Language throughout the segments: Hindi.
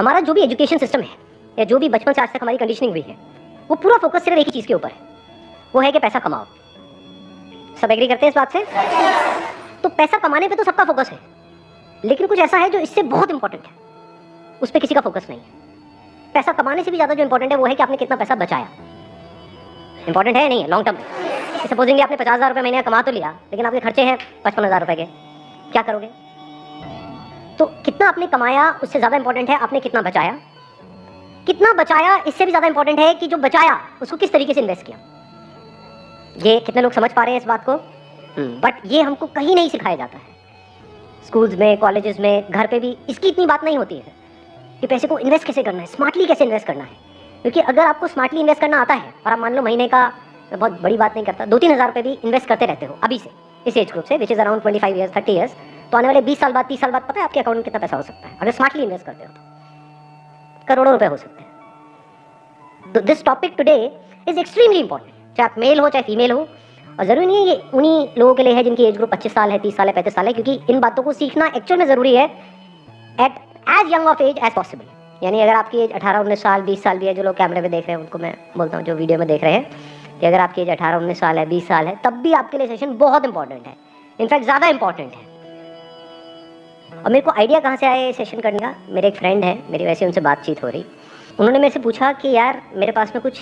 हमारा जो भी एजुकेशन सिस्टम है या जो भी बचपन से आज तक हमारी कंडीशनिंग हुई है, वो पूरा फोकस सिर्फ एक ही चीज़ के ऊपर है, वो है कि पैसा कमाओ। सब एग्री करते हैं इस बात से? तो पैसा कमाने पे तो सबका फोकस है, लेकिन कुछ ऐसा है जो इससे बहुत इंपॉर्टेंट है, उस पर किसी का फोकस नहीं है। पैसा कमाने से भी ज़्यादा जो इंपॉर्टेंट है वो है कि आपने कितना पैसा बचाया। इंपॉर्टेंट है नहीं है लॉन्ग टर्म में। सपोजिंगली आपने 50,000 रुपये महीने कमा तो लिया, लेकिन आपके खर्चे हैं 55,000 रुपये के, क्या करोगे? तो कितना आपने कमाया उससे ज़्यादा इंपॉर्टेंट है आपने कितना बचाया। कितना बचाया इससे भी ज़्यादा इंपॉर्टेंट है कि जो बचाया उसको किस तरीके से इन्वेस्ट किया। ये कितने लोग समझ पा रहे हैं इस बात को? बट ये हमको कहीं नहीं सिखाया जाता है। स्कूल्स में, कॉलेजेस में, घर पे भी इसकी इतनी बात नहीं होती है कि पैसे को इन्वेस्ट कैसे करना है, स्मार्टली कैसे इन्वेस्ट करना है। क्योंकि अगर आपको स्मार्टली इन्वेस्ट करना आता है और आप मान लो महीने का, बहुत बड़ी बात नहीं करता, 2-3 हज़ार रुपये भी इन्वेस्ट करते रहते हो अभी से, इस एज ग्रुप से, which is around 25 years 30 years, तो आने वाले 20 साल बाद, 30 साल बाद पता है आपके अकाउंट में कितना पैसा हो सकता है अगर स्मार्टली इन्वेस्ट करते हो तो? करोड़ों रुपए हो सकते हैं। This topic today is extremely important, चाहे आप मेल हो चाहे फीमेल हो। और ज़रूरी नहीं है ये उन्हीं लोगों के लिए है जिनकी एज ग्रुप 25 साल है, 30 साल है, 35 साल है, क्योंकि इन बातों को सीखना एक्चुअल में ज़रूरी है at as young of age as possible. यानी अगर आपकी एज 18-19 साल, 20 साल भी है, जो लोग कैमरे में देख रहे हैं उनको मैं बोलता हूँ, जो वीडियो में देख रहे हैं, कि अगर आपकी एज 18-19 साल है, 20 साल है, तब भी आपके लिए सेशन बहुत इंपॉर्टेंट है, इनफैक्ट ज़्यादा इंपॉर्टेंट है। और मेरे को आइडिया कहाँ से आया ये सेशन करने का? मेरे एक फ्रेंड है, मेरी वैसे उनसे बातचीत हो रही, उन्होंने मेरे से पूछा कि यार मेरे पास में कुछ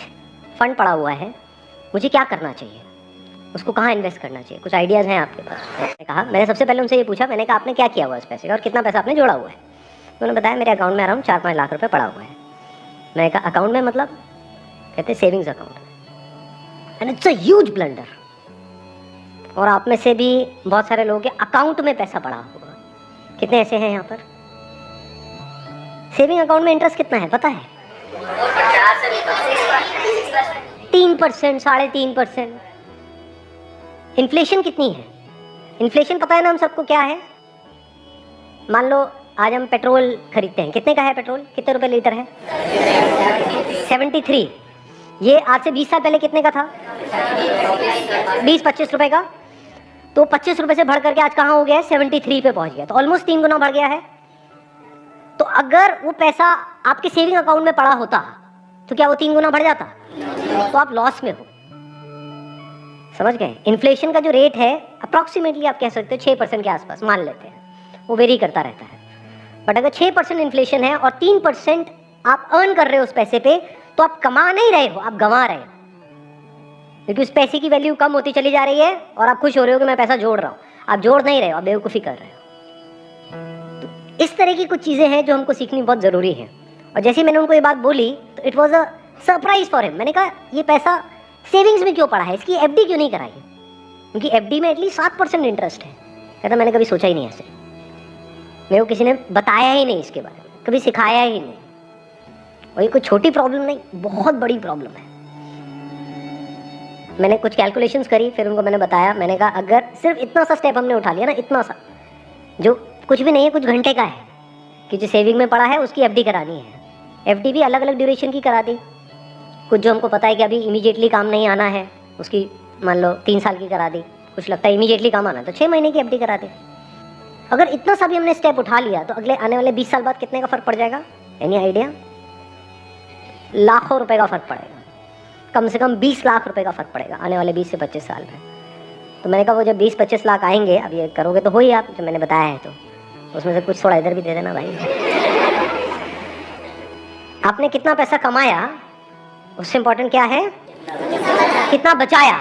फ़ंड पड़ा हुआ है, मुझे क्या करना चाहिए, उसको कहाँ इन्वेस्ट करना चाहिए, कुछ आइडियाज़ हैं आपके पास? मैंने कहा, मैंने सबसे पहले उनसे ये पूछा, मैंने कहा आपने क्या किया हुआ इस पैसे का और कितना पैसा आपने जोड़ा हुआ है? उन्होंने बताया मेरे अकाउंट में अराउंड 4-5 लाख रुपए पड़ा हुआ है। मैंने कहा अकाउंट में मतलब? कहते savings account. And it's a huge blunder. और आप में से भी बहुत सारे लोगों के अकाउंट में पैसा पड़ा होगा। कितने ऐसे हैं यहाँ पर? सेविंग अकाउंट में इंटरेस्ट कितना है पता है? 3%, 3.5%। इन्फ्लेशन कितनी है? इन्फ्लेशन पता है ना हम सबको क्या है? मान लो आज हम पेट्रोल खरीदते हैं, कितने का है पेट्रोल? कितने रुपए लीटर है? 73। ये आज से 20 साल पहले कितने का था? 20-25 रुपए का। तो 25 रुपए से बढ़ करके आज कहाँ हो गया है? 73 पे पहुंच गया। तो ऑलमोस्ट 3 गुना बढ़ गया है। तो अगर वो पैसा आपके सेविंग अकाउंट में पड़ा होता तो क्या वो 3 गुना बढ़ जाता? तो आप लॉस में हो। समझ गए? इन्फ्लेशन का जो रेट है अप्रॉक्सीमेटली आप कह सकते हो 6% के आसपास मान लेते हैं, वो वेरी करता रहता है। बट अगर 6% इन्फ्लेशन है और 3% आप अर्न कर रहे हो उस पैसे पे, तो आप कमा नहीं रहे हो, आप गंवा रहे हो, क्योंकि उस पैसे की वैल्यू कम होती चली जा रही है और आप खुश हो रहे हो कि मैं पैसा जोड़ रहा हूँ। आप जोड़ नहीं रहे हो, आप बेवकूफ़ी कर रहे हो। तो इस तरह की कुछ चीज़ें हैं जो हमको सीखनी बहुत ज़रूरी है। और जैसे मैंने उनको ये बात बोली तो it was a surprise for him. मैंने कहा ये पैसा सेविंग्स में क्यों पड़ा है, इसकी एफडी क्यों नहीं कराई? क्योंकि एफडी में एटलीस्ट 7% इंटरेस्ट है। कहता मैंने कभी सोचा ही नहीं ऐसे, मेरे को किसी ने बताया ही नहीं इसके बारे में, कभी सिखाया ही नहीं। और ये कोई छोटी प्रॉब्लम नहीं, बहुत बड़ी प्रॉब्लम है। मैंने कुछ कैलकुलेशंस करी, फिर उनको मैंने बताया। मैंने कहा अगर सिर्फ इतना सा स्टेप हमने उठा लिया ना, इतना सा जो कुछ भी नहीं है, कुछ घंटे का है, कि जो सेविंग में पड़ा है उसकी एफडी करानी है। एफडी भी अलग अलग ड्यूरेशन की करा दी। कुछ जो हमको पता है कि अभी इमीडिएटली काम नहीं आना है, उसकी मान लो 3 साल की करा दी। कुछ लगता है इमीडिएटली काम आना तो 6 महीने की एफडी करा दी। अगर इतना सा भी हमने स्टेप उठा लिया तो अगले आने वाले 20 साल बाद कितने का फ़र्क पड़ जाएगा? Any idea? लाखों रुपए का फ़र्क पड़ेगा, कम से कम 20 लाख रुपए का फ़र्क पड़ेगा आने वाले 20 से 25 साल में। तो मैंने कहा वो जब 20-25 लाख आएंगे, अब ये करोगे तो हो ही आप, जो मैंने बताया है, तो उसमें से कुछ थोड़ा इधर भी दे देना भाई। आपने कितना पैसा कमाया उससे इम्पोर्टेंट क्या है? कितना बचाया।